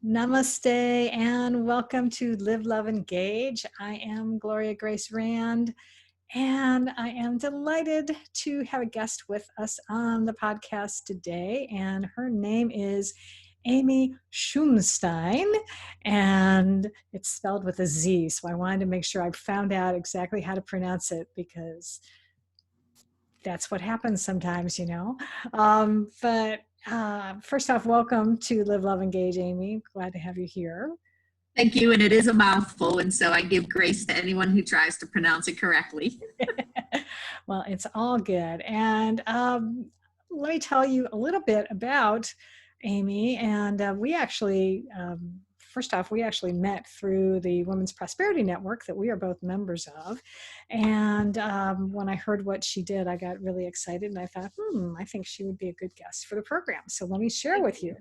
Namaste and welcome to Live, Love, Engage. I am Gloria Grace Rand, and I am delighted to have a guest with us on the podcast today. And her name is Amy Szumstein, and it's spelled with a Z. So I wanted to make sure I found out exactly how to pronounce it because that's what happens sometimes, First off, welcome to Live, Love, Engage, Amy. Glad to have you here. Thank you, and it is a mouthful, and so I give grace to anyone who tries to pronounce it correctly. Well, it's all good. And let me tell you a little bit about Amy. And first off, we actually met through the Women's Prosperity Network that we are both members of. And when I heard what she did, I got really excited and I thought, I think she would be a good guest for the program. So let me share with you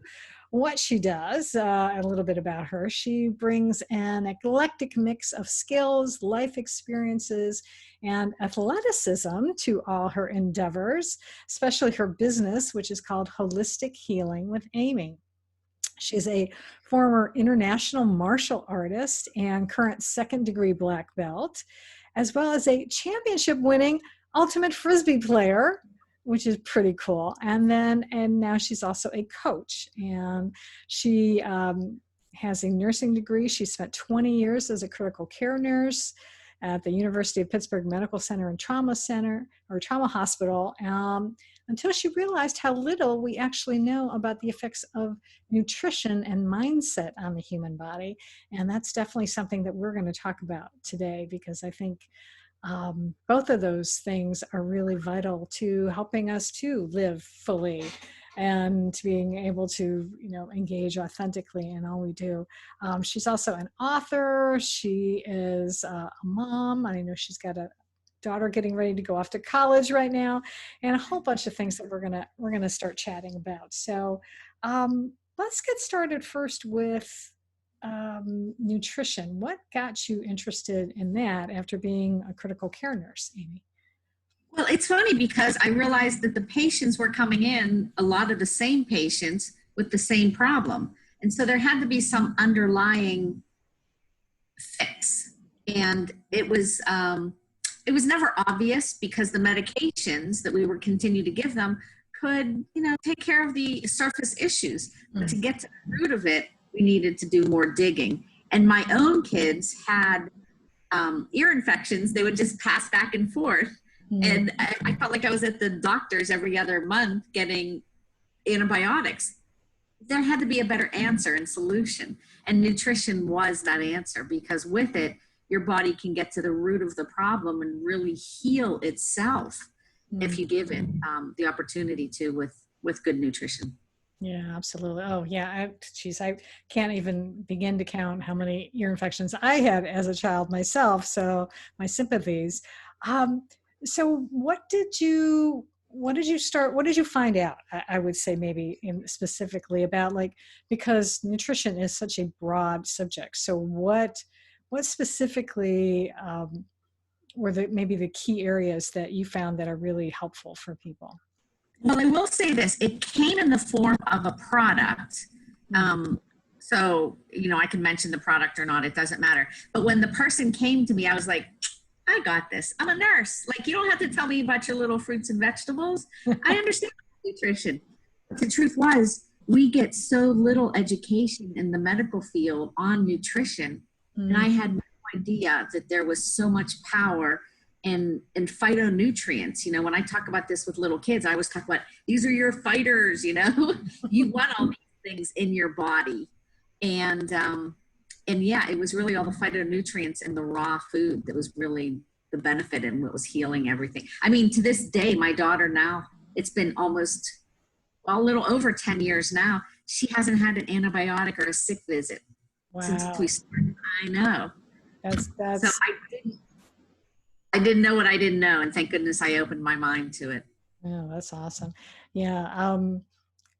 what she does, a little bit about her. She brings an eclectic mix of skills, life experiences, and athleticism to all her endeavors, especially her business, which is called Holistic Healing with Amy. She's a former international martial artist and current second-degree black belt, as well as a championship-winning ultimate Frisbee player, which is pretty cool. And now she's also a coach, and she has a nursing degree. She spent 20 years as a critical care nurse at the University of Pittsburgh Medical Center and Trauma Hospital, until she realized how little we actually know about the effects of nutrition and mindset on the human body. And that's definitely something that we're going to talk about today, because I think both of those things are really vital to helping us to live fully and to being able to, engage authentically in all we do. She's also an author. She is a mom. I know she's got a daughter getting ready to go off to college right now, and a whole bunch of things that we're gonna start chatting about. So let's get started first with nutrition. What got you interested in that after being a critical care nurse, Amy? Well, it's funny because I realized that the patients were coming in, a lot of the same patients with the same problem. And so there had to be some underlying fix. And it was never obvious because the medications that we were continue to give them could, take care of the surface issues. But to get to the root of it, we needed to do more digging. And my own kids had ear infections. They would just pass back and forth. And I felt like I was at the doctor's every other month getting antibiotics. There had to be a better answer and solution. And nutrition was that answer, because with it, your body can get to the root of the problem and really heal itself if you give it the opportunity to with good nutrition. Yeah, absolutely. Oh, yeah. I can't even begin to count how many ear infections I had as a child myself. So my sympathies. So what did you find out? I would say maybe specifically about, because nutrition is such a broad subject. So what specifically were maybe the key areas that you found that are really helpful for people? Well, I will say this. It came in the form of a product. So, I can mention the product or not. It doesn't matter. But when the person came to me, I was like, I got this. I'm a nurse. You don't have to tell me about your little fruits and vegetables. I understand nutrition. But the truth was, we get so little education in the medical field on nutrition. And I had no idea that there was so much power in phytonutrients. When I talk about this with little kids, I always talk about, these are your fighters, you want all these things in your body. And yeah, it was really all the phytonutrients in the raw food that was really the benefit and what was healing everything. I mean, to this day, my daughter now, it's been almost a little over 10 years now. She hasn't had an antibiotic or a sick visit since we started. I know. That's so I didn't know what I didn't know, and thank goodness I opened my mind to it. Oh, that's awesome. Yeah.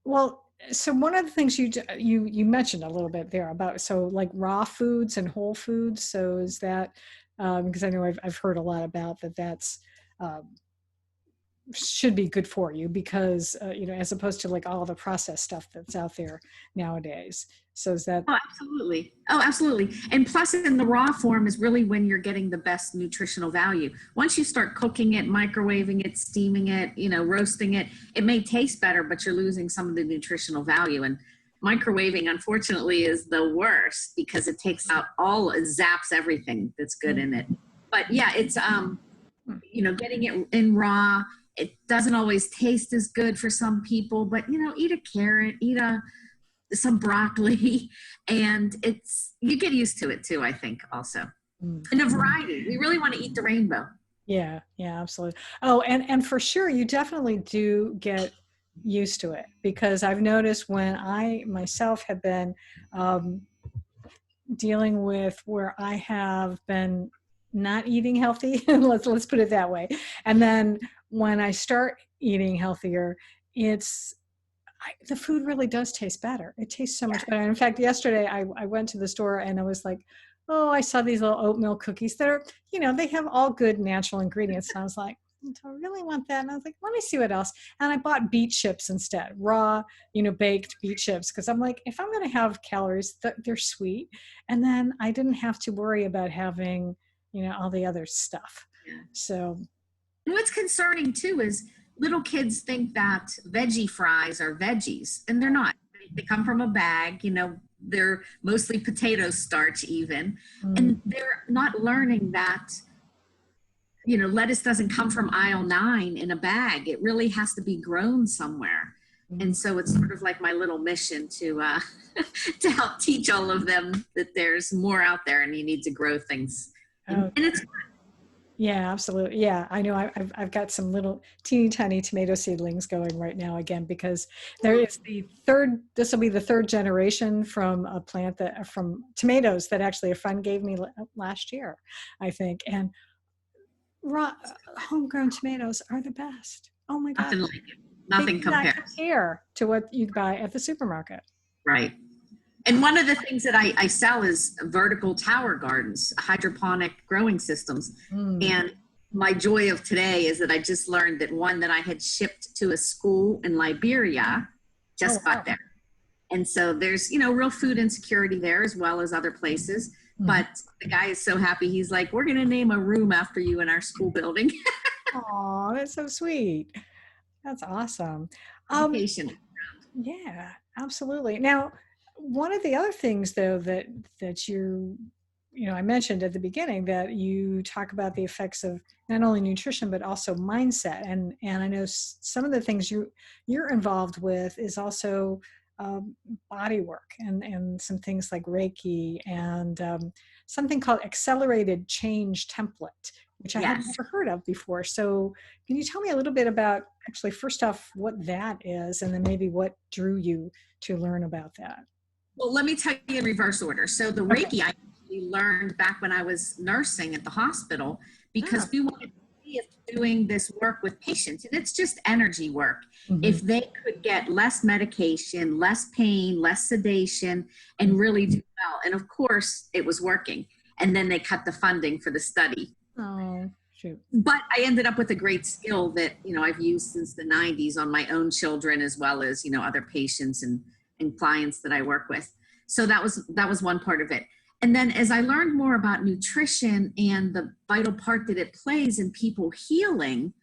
Well, so one of the things you mentioned a little bit there about, raw foods and whole foods. So is that, because I know I've heard a lot about that, that's should be good for you, because, as opposed to like all the processed stuff that's out there nowadays. So is that? Oh, absolutely. Oh, absolutely. And plus in the raw form is really when you're getting the best nutritional value. Once you start cooking it, microwaving it, steaming it, roasting it, it may taste better, but you're losing some of the nutritional value. And microwaving, unfortunately, is the worst because it takes out zaps everything that's good in it. But yeah, it's, getting it in raw, it doesn't always taste as good for some people, but eat a carrot, some broccoli, and you get used to it too, I think, also. And a variety. We really want to eat the rainbow. Yeah, absolutely. Oh, and for sure, you definitely do get used to it, because I've noticed when I myself have been dealing with where I have been not eating healthy, let's put it that way. And then when I start eating healthier, the food really does taste better. It tastes so much better. In fact, yesterday I went to the store and I was like, oh, I saw these little oatmeal cookies that are, they have all good natural ingredients. And I was like, do I really want that? And I was like, let me see what else. And I bought beet chips instead, raw, baked beet chips. Because I'm like, if I'm going to have calories, they're sweet. And then I didn't have to worry about having, all the other stuff. So. And what's concerning too is little kids think that veggie fries are veggies, and they're not. They come from a bag, they're mostly potato starch even, and they're not learning that, lettuce doesn't come from aisle 9 in a bag. It really has to be grown somewhere. And so it's sort of like my little mission to to help teach all of them that there's more out there and you need to grow things. And it's Yeah, absolutely. Yeah, I know. I've got some little teeny tiny tomato seedlings going right now again, because there is this will be the third generation from a plant from tomatoes that actually a friend gave me last year, I think. And raw homegrown tomatoes are the best. Oh my God. nothing like it. Nothing compares. Compare to what you'd buy at the supermarket. Right. And one of the things that I sell is vertical tower gardens, hydroponic growing systems. And my joy of today is that I just learned that one that I had shipped to a school in Liberia just got there. And so there's, real food insecurity there as well as other places. But the guy is so happy. He's like, we're going to name a room after you in our school building. Oh, that's so sweet. That's awesome. Yeah, absolutely. Now, one of the other things, though, that I mentioned at the beginning, that you talk about the effects of not only nutrition but also mindset, and I know some of the things you're involved with is also body work and some things like Reiki and something called accelerated change template, which I had never heard of before. So can you tell me a little bit about, actually, first off, what that is, and then maybe what drew you to learn about that? Well, let me tell you in reverse order. So the Reiki I actually learned back when I was nursing at the hospital, because we wanted to see if doing this work with patients, and it's just energy work, if they could get less medication, less pain, less sedation, and really do well. And of course, it was working. And then they cut the funding for the study. Oh, shoot. But I ended up with a great skill that, I've used since the 90s on my own children, as well as, other patients and clients that I work with. So that was one part of it. And then as I learned more about nutrition and the vital part that it plays in people healing,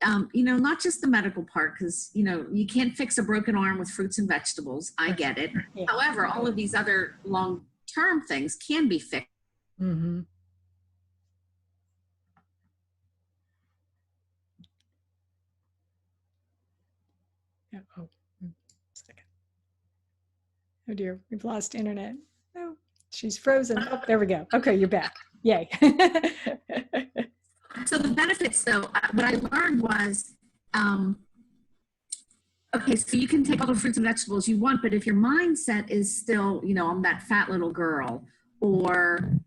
not just the medical part, because, you can't fix a broken arm with fruits and vegetables. I get it. Yeah. However, all of these other long-term things can be fixed. Oh, second. Oh dear, we've lost internet. Oh, she's frozen. Oh, there we go. Okay, you're back. Yay. So the benefits, though, what I learned was, okay, so you can take all the fruits and vegetables you want, but if your mindset is still, I'm that fat little girl, or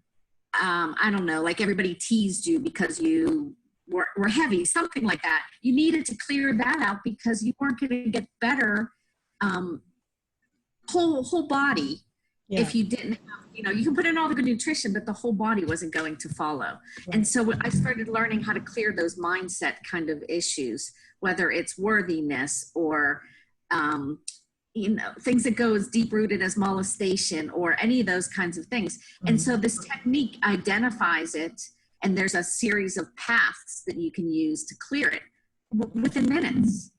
I don't know, like everybody teased you because you were heavy, something like that, you needed to clear that out because you weren't going to get better whole body Yeah. if you didn't have, you can put in all the good nutrition, but the whole body wasn't going to follow. Right. And so I started learning how to clear those mindset kind of issues, whether it's worthiness or, things that go as deep rooted as molestation or any of those kinds of things. And so this technique identifies it, and there's a series of paths that you can use to clear it within minutes.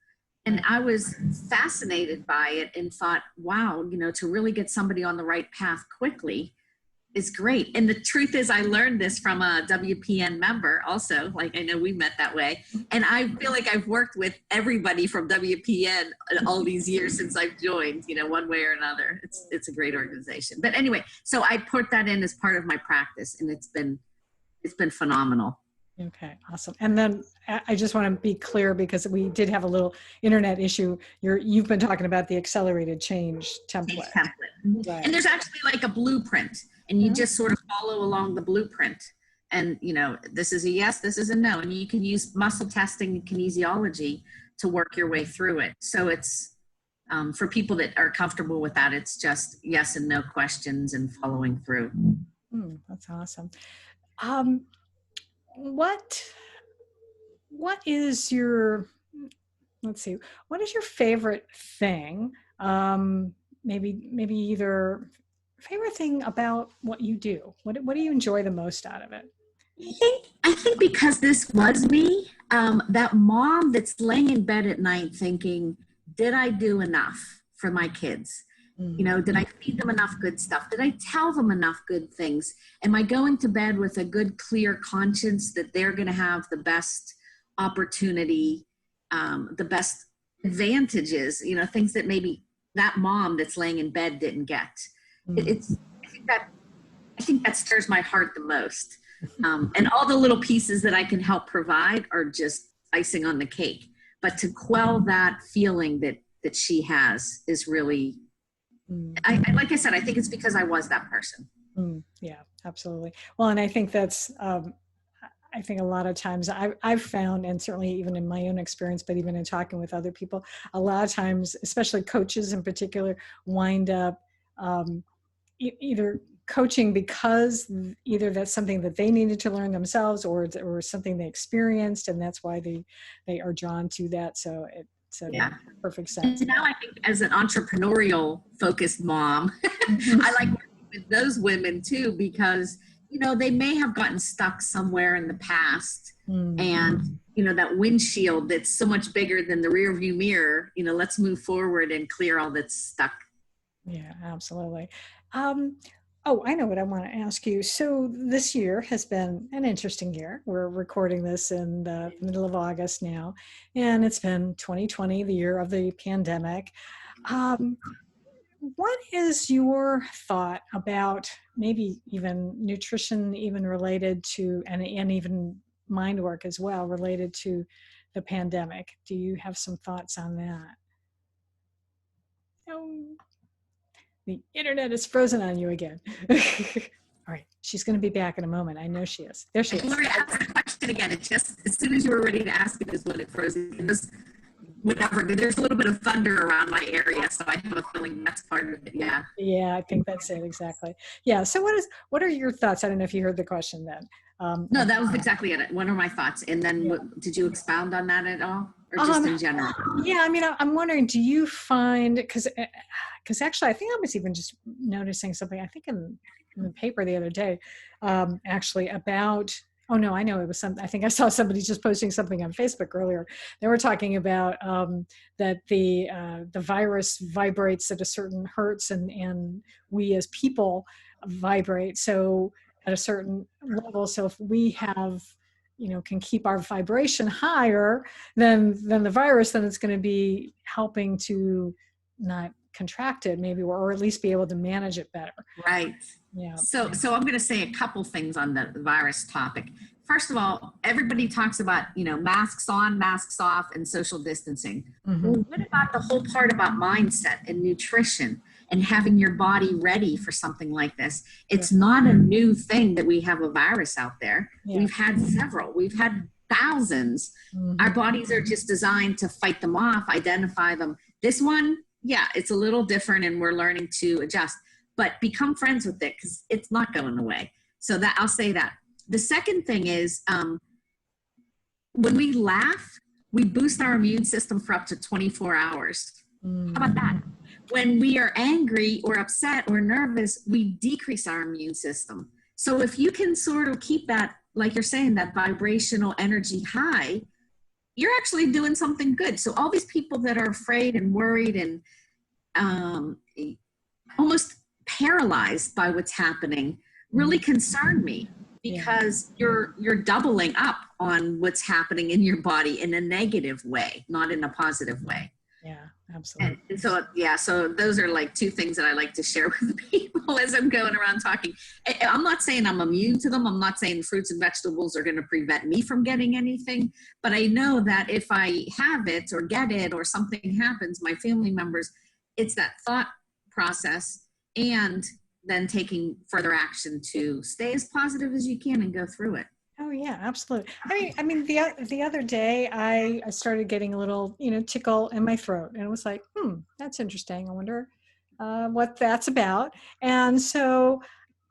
And I was fascinated by it and thought, wow, to really get somebody on the right path quickly is great. And the truth is, I learned this from a WPN member also. Like, I know we met that way. And I feel like I've worked with everybody from WPN all these years since I've joined, one way or another. It's a great organization. But anyway, so I put that in as part of my practice, and it's been phenomenal. Okay, awesome. And then I just want to be clear, because we did have a little internet issue. You've been talking about the accelerated change template. Right. And there's actually like a blueprint, and you just sort of follow along the blueprint. And, this is a yes, this is a no. And you can use muscle testing and kinesiology to work your way through it. So it's, for people that are comfortable with that, it's just yes and no questions and following through. That's awesome. What is your, what is your favorite thing? Maybe either favorite thing about what you do. What do you enjoy the most out of it? I think because this was me, that mom that's laying in bed at night thinking, did I do enough for my kids? Did I feed them enough good stuff? Did I tell them enough good things? Am I going to bed with a good, clear conscience that they're going to have the best opportunity, the best advantages, things that maybe that mom that's laying in bed didn't get? I think that stirs my heart the most. And all the little pieces that I can help provide are just icing on the cake. But to quell that feeling that she has is really, like I said, I think it's because I was that person. Yeah, absolutely. Well, and I think that's, I think a lot of times I've found, and certainly even in my own experience, but even in talking with other people, a lot of times, especially coaches in particular, wind up either coaching because either that's something that they needed to learn themselves, or something they experienced, and that's why they are drawn to that. So it's perfect sense. And now I think as an entrepreneurial focused mom, I like working with those women too, because they may have gotten stuck somewhere in the past, and that windshield that's so much bigger than the rear view mirror, let's move forward and clear all that's stuck. Yeah, absolutely. Oh, I know what I want to ask you. So this year has been an interesting year. We're recording this in the middle of August now, and it's been 2020, the year of the pandemic. What is your thought about maybe even nutrition, even related to, and even mind work as well, related to the pandemic? Do you have some thoughts on that? The internet is frozen on you again. All right. She's going to be back in a moment. I know she is. There she is. Gloria, ask the question again. It just, as soon as you were ready to ask it is when it froze. It was whatever. There's a little bit of thunder around my area, so I have a feeling that's part of it. Yeah. Yeah, I think that's it. Exactly. Yeah. So what are your thoughts? I don't know if you heard the question then. No, that was exactly it. What are my thoughts? And then did you expound on that at all? Or just in general? Yeah, I mean, I'm wondering, do you find, because actually I think I was even just noticing something, I think in the paper the other day, actually about, oh no, I know it was I think I saw somebody just posting something on Facebook earlier. They were talking about that the virus vibrates at a certain hertz, and we as people vibrate so at a certain level. So if we have, can keep our vibration higher than the virus, then it's going to be helping to not contract it maybe, or at least be able to manage it better. Right. Yeah. So I'm going to say a couple things on the virus topic. First of all, everybody talks about, masks on, masks off, and social distancing. Well, what about the whole part about mindset and nutrition and having your body ready for something like this? It's not a new thing that we have a virus out there. Yeah. We've had several. We've had thousands. Our bodies are just designed to fight them off, identify them. This one, it's a little different, and we're learning to adjust. but become friends with it because it's not going away. So that I'll say that. The second thing is when we laugh, we boost our immune system for up to 24 hours. How about that? When we are angry or upset or nervous, we decrease our immune system. So if you can sort of keep that, like you're saying, that vibrational energy high, you're actually doing something good. So all these people that are afraid and worried and almost paralyzed by what's happening really concern me, because you're doubling up on what's happening in your body in a negative way, not in a positive way. Yeah, absolutely. And so those are like two things that I like to share with people as I'm going around talking. I'm not saying I'm immune to them. I'm not saying fruits and vegetables are going to prevent me from getting anything, but I know that if I have it or get it or something happens, my family members, it's that thought process and then taking further action to stay as positive as you can and go through it. Oh yeah, absolutely. I mean, the other day I started getting a little, tickle in my throat, and it was like, that's interesting. I wonder what that's about. And so,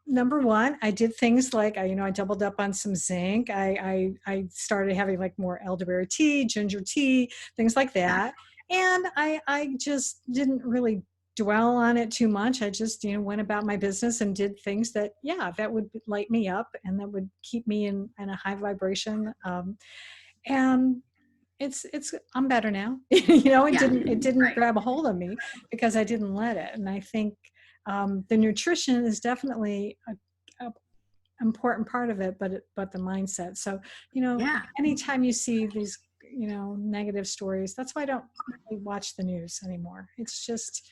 number one, I did things like I doubled up on some zinc. I started having like more elderberry tea, ginger tea, things like that. And I just didn't really dwell on it too much. I just, went about my business and did things that would light me up and that would keep me in a high vibration. And I'm better now. It didn't grab a hold of me because I didn't let it. And I think the nutrition is definitely a important part of it, but the mindset. So, anytime you see these negative stories, that's why I don't really watch the news anymore. It's just,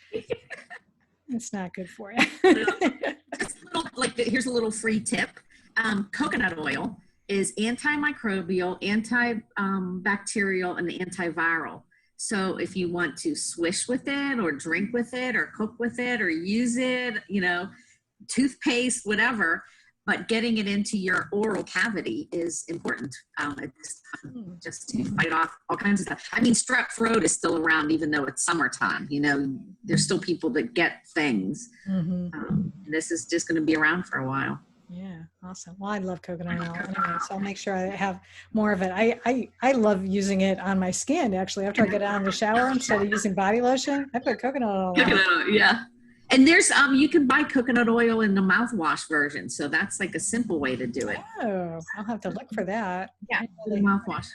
it's not good for you. Here's a little free tip. Coconut oil is antimicrobial, antibacterial, and antiviral. So if you want to swish with it or drink with it or cook with it or use it, toothpaste, whatever, but getting it into your oral cavity is important at this time, just to fight off all kinds of stuff. I mean, strep throat is still around, even though it's summertime. There's still people that get things. This is just going to be around for a while. Yeah, awesome. Well, I love coconut oil anyway, so I'll make sure I have more of it. I love using it on my skin, actually. After I get out of the shower, instead of using body lotion, I put coconut oil on. Coconut oil, yeah. And there's you can buy coconut oil in the mouthwash version, so that's like a simple way to do it. Oh, I'll have to look for that. Yeah, the mouthwash.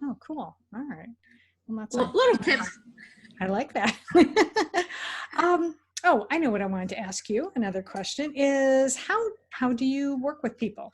Oh, cool. All right. Well, that's little tips. I like that. Oh, I know what I wanted to ask you. Another question is how do you work with people?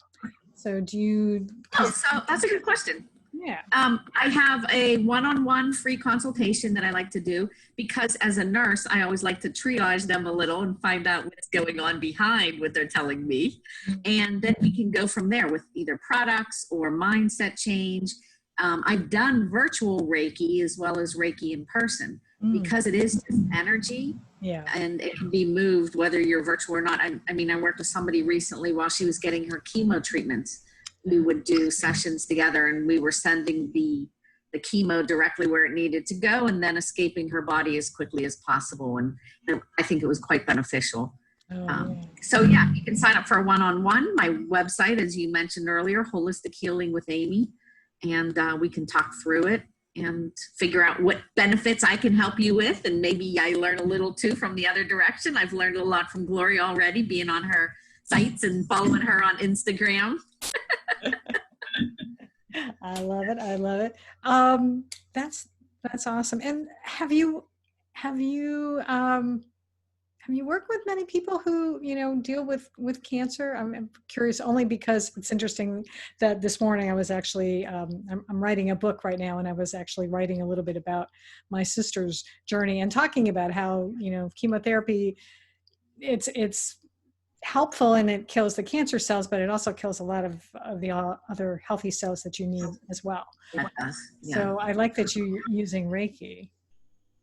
So do you? So that's a good question. Yeah. I have a one-on-one free consultation that I like to do because as a nurse, I always like to triage them a little and find out what's going on behind what they're telling me. And then we can go from there with either products or mindset change. I've done virtual Reiki as well as Reiki in person because it is just energy. Yeah. And it can be moved whether you're virtual or not. I mean, I worked with somebody recently while she was getting her chemo treatments. We would do sessions together and we were sending the chemo directly where it needed to go and then escaping her body as quickly as possible. And I think it was quite beneficial. So yeah, you can sign up for a one-on-one. My website, as you mentioned earlier, Holistic Healing with Amy. And we can talk through it and figure out what benefits I can help you with. And maybe I learn a little too from the other direction. I've learned a lot from Gloria already, being on her sites and following her on Instagram. I love it. I love it. That's awesome. And have you worked with many people who, deal with cancer? I'm curious only because it's interesting that this morning I was actually, I'm writing a book right now, and I was actually writing a little bit about my sister's journey and talking about how, chemotherapy, it's helpful and it kills the cancer cells, but it also kills a lot of the other healthy cells that you need as well. That does, yeah. So I like that you're using Reiki.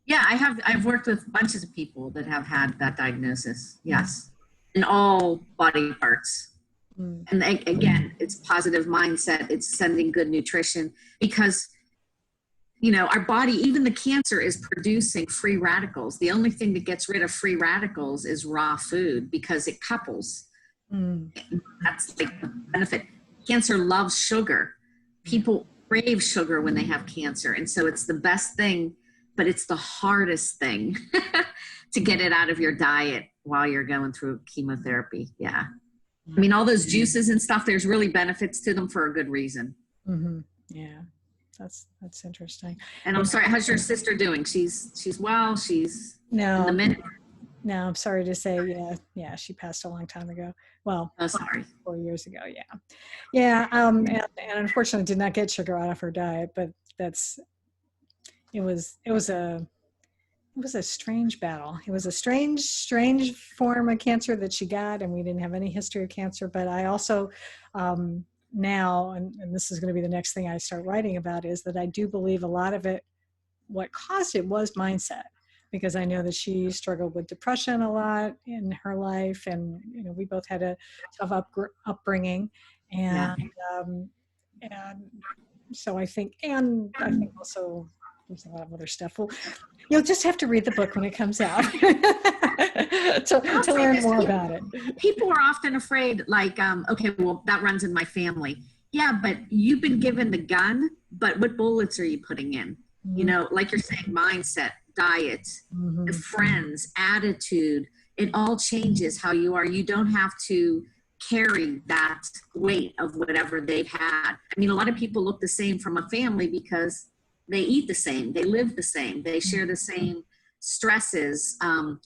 Yeah, I've worked with bunches of people that have had that diagnosis. Yes. In all body parts. And again, it's positive mindset. It's sending good nutrition because you know, our body, even the cancer is producing free radicals. The only thing that gets rid of free radicals is raw food because it couples. Mm. That's like the benefit. Cancer loves sugar. People crave sugar when they have cancer. And so it's the best thing, but it's the hardest thing to get it out of your diet while you're going through chemotherapy. Yeah. I mean, all those juices and stuff, there's really benefits to them for a good reason. Mm-hmm. Yeah. That's interesting. And I'm sorry, how's your sister doing? She's well, she's in the minute. No, I'm sorry to say, yeah, she passed a long time ago. Well, oh, sorry, 4 years ago. Yeah. And unfortunately did not get sugar out of her diet, but it was a strange battle. It was a strange form of cancer that she got, and we didn't have any history of cancer. But I also, now, and this is going to be the next thing I start writing about, is that I do believe a lot of it, what caused it was mindset, because I know that she struggled with depression a lot in her life, and you know, we both had a tough upbringing, and so I think also there's a lot of other stuff. Well, you'll just have to read the book when it comes out to learn more about it. People are often afraid, like, okay, well, that runs in my family. Yeah, but you've been given the gun, but what bullets are you putting in? Mm-hmm. You know, like you're saying, mindset, diet, mm-hmm. friends, attitude, it all changes how you are. You don't have to carry that weight of whatever they've had. I mean, a lot of people look the same from a family because they eat the same, they live the same, they share the same stresses,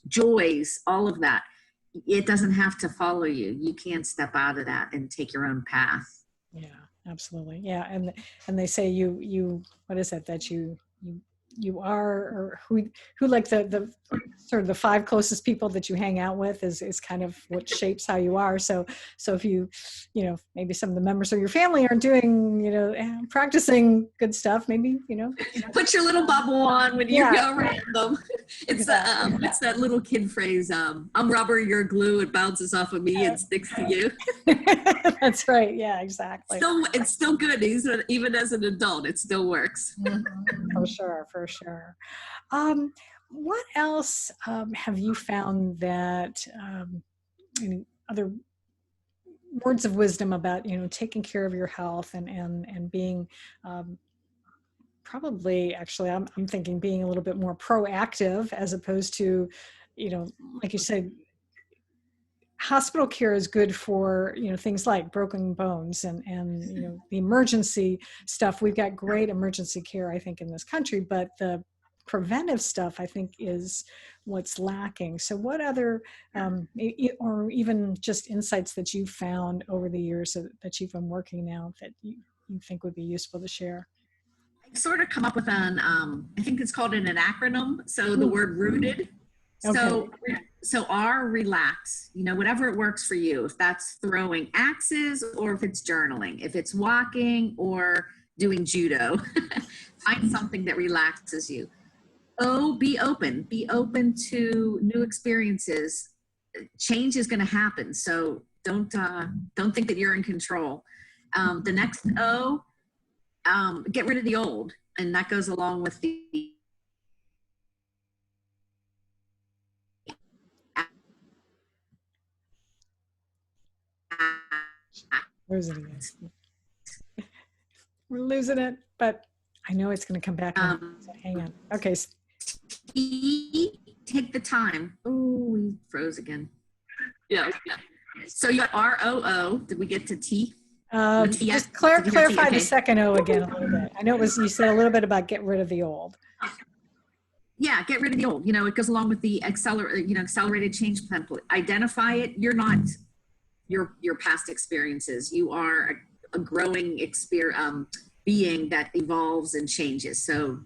joys, all of that. It doesn't have to follow you. You can step out of that and take your own path. Yeah, absolutely. Yeah. And they say you what is it that you are, or who like the sort of the 5 closest people that you hang out with is kind of what shapes how you are. So if you know, maybe some of the members of your family aren't doing, you know, practicing good stuff, maybe, you know, put your little bubble on when you go around them. It's it's that little kid phrase, I'm rubber, you're glue, it bounces off of me and sticks to you. That's right. Yeah, exactly. It's still good. Even as an adult, it still works. For sure. What else have you found that any other words of wisdom about, you know, taking care of your health and being probably, actually, I'm thinking being a little bit more proactive as opposed to, you know, like you said, hospital care is good for, you know, things like broken bones and you know, the emergency stuff. We've got great emergency care, I think, in this country, but the preventive stuff, I think, is what's lacking. So what other, or even just insights that you've found over the years that you've been working now that you think would be useful to share? I sort of come up with I think it's called an acronym. So the word rooted. Okay. So R, relax, you know, whatever it works for you, if that's throwing axes or if it's journaling, if it's walking or doing judo, find something that relaxes you. O, be open to new experiences. Change is going to happen. So don't think that you're in control. The next O, get rid of the old. And that goes along with the losing it. We're losing it, but I know it's going to come back. So hang on. Okay. Take the time. Oh, we froze again. Yeah. So you got ROO. Did we get to T? Just clarify the second O again a little bit. I know you said a little bit about get rid of the old. Yeah, get rid of the old. You know, it goes along with the accelerated change plan. Identify it. You're not your past experiences. You are a growing being that evolves and changes. So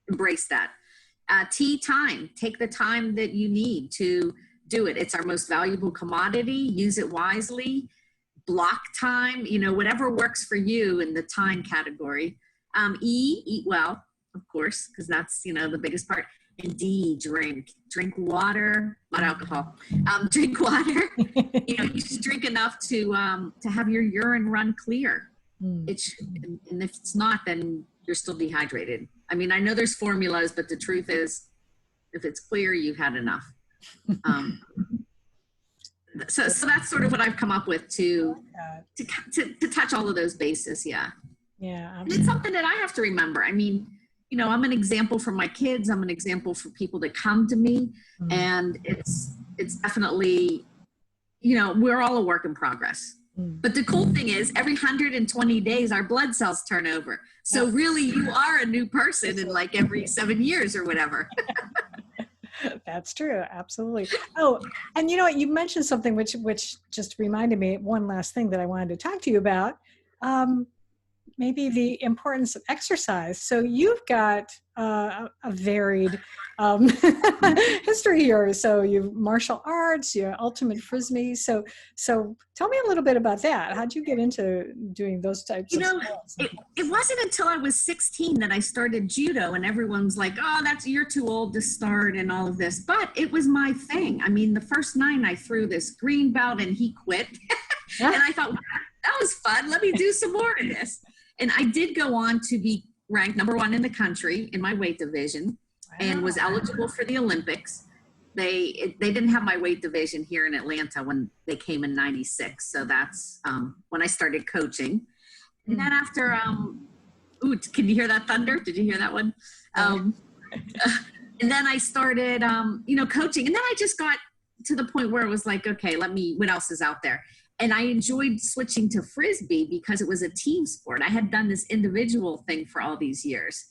embrace that. T, time. Take the time that you need to do it. It's our most valuable commodity. Use it wisely. Block time, you know, whatever works for you in the time category. E, eat well, of course, because that's, you know, the biggest part. And D, drink water, not alcohol. Drink water. You know, you should drink enough to have your urine run clear. And if it's not, then you're still dehydrated. I mean, I know there's formulas, but the truth is, if it's clear, you've had enough. So that's sort of what I've come up with to touch all of those bases. Yeah. Yeah. And it's something that I have to remember. I mean, you know, I'm an example for my kids. I'm an example for people that come to me, and it's definitely, you know, we're all a work in progress. But the cool thing is every 120 days, our blood cells turn over. So really you are a new person in like every 7 years or whatever. That's true. Absolutely. Oh, and you know what? You mentioned something which just reminded me, one last thing that I wanted to talk to you about. Maybe the importance of exercise. So you've got a varied history here. So you've martial arts, you're ultimate Frisbee. So tell me a little bit about that. How'd you get into doing those types of sports? It wasn't until I was 16 that I started judo, and everyone's like, oh, you're too old to start and all of this. But it was my thing. I mean, the first 9 I threw this green belt and he quit. And I thought, wow, that was fun. Let me do some more of this. And I did go on to be ranked #1 in the country in my weight division, and was eligible for the Olympics. They didn't have my weight division here in Atlanta when they came in '96. So that's when I started coaching. And then after, can you hear that thunder? Did you hear that one? And then I started, coaching. And then I just got to the point where it was like, okay, what else is out there? And I enjoyed switching to Frisbee because it was a team sport. I had done this individual thing for all these years.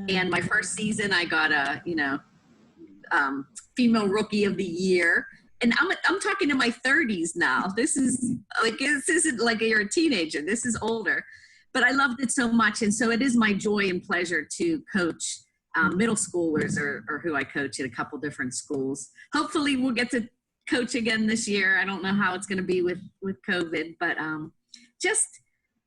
And my first season, I got a, female rookie of the year. And I'm talking in my 30s now. This isn't like you're a teenager. This is older. But I loved it so much. And so it is my joy and pleasure to coach middle schoolers or who I coach at a couple different schools. Hopefully we'll get to coach again this year. I don't know how it's going to be with COVID, but just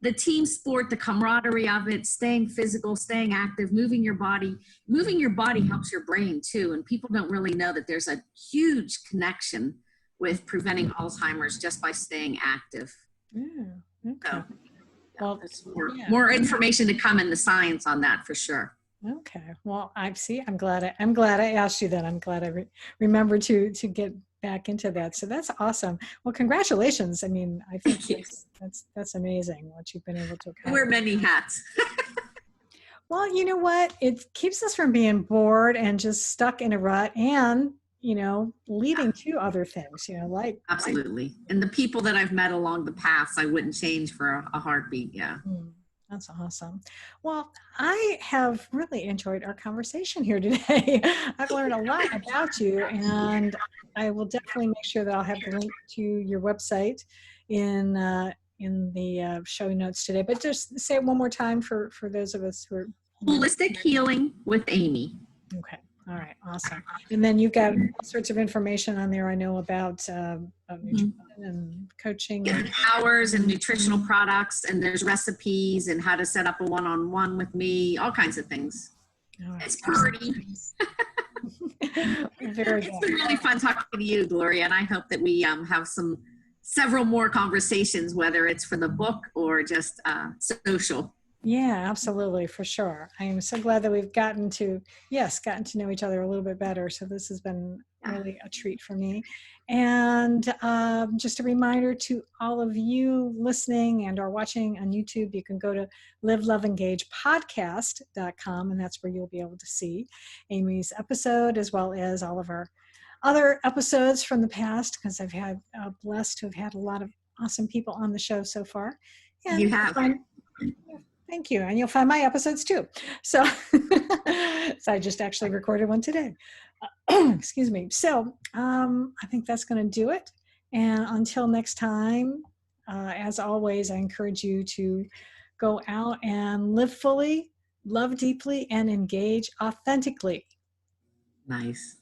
the team sport, the camaraderie of it, staying physical, staying active, moving your body helps your brain too. And people don't really know that there's a huge connection with preventing Alzheimer's just by staying active. Yeah. Okay. So, well, more information to come in the science on that for sure. Okay. Well, I'm glad I asked you that. I'm glad I remembered to get back into that. So that's awesome. Well, congratulations. I mean, I think that's amazing what you've been able to accomplish. Wear many hats. Well, you know what? It keeps us from being bored and just stuck in a rut, and, leading to other things, like. Absolutely. And the people that I've met along the path, I wouldn't change for a heartbeat. Yeah. That's awesome. Well, I have really enjoyed our conversation here today. I've learned a lot about you, and I will definitely make sure that I'll have the link to your website in the show notes today. But just say it one more time for those of us who are. Holistic Healing with Amy. Okay. All right. Awesome. And then you've got all sorts of information on there, I know, about nutrition and coaching. Yeah, hours and nutritional products, and there's recipes and how to set up a one-on-one with me, all kinds of things. All right. It's pretty. Very It's been really fun talking to you, Gloria, and I hope that we have several more conversations, whether it's for the book or just social. Yeah, absolutely, for sure. I am so glad that we've gotten to know each other a little bit better. So this has been really a treat for me. And just a reminder to all of you listening and or watching on YouTube, you can go to liveloveengagepodcast.com, and that's where you'll be able to see Amy's episode as well as all of our other episodes from the past, because I've had blessed to have had a lot of awesome people on the show so far. And you have. Thank you. And you'll find my episodes too. So, I just actually recorded one today. Excuse me. So I think that's going to do it. And until next time, as always, I encourage you to go out and live fully, love deeply, and engage authentically. Nice.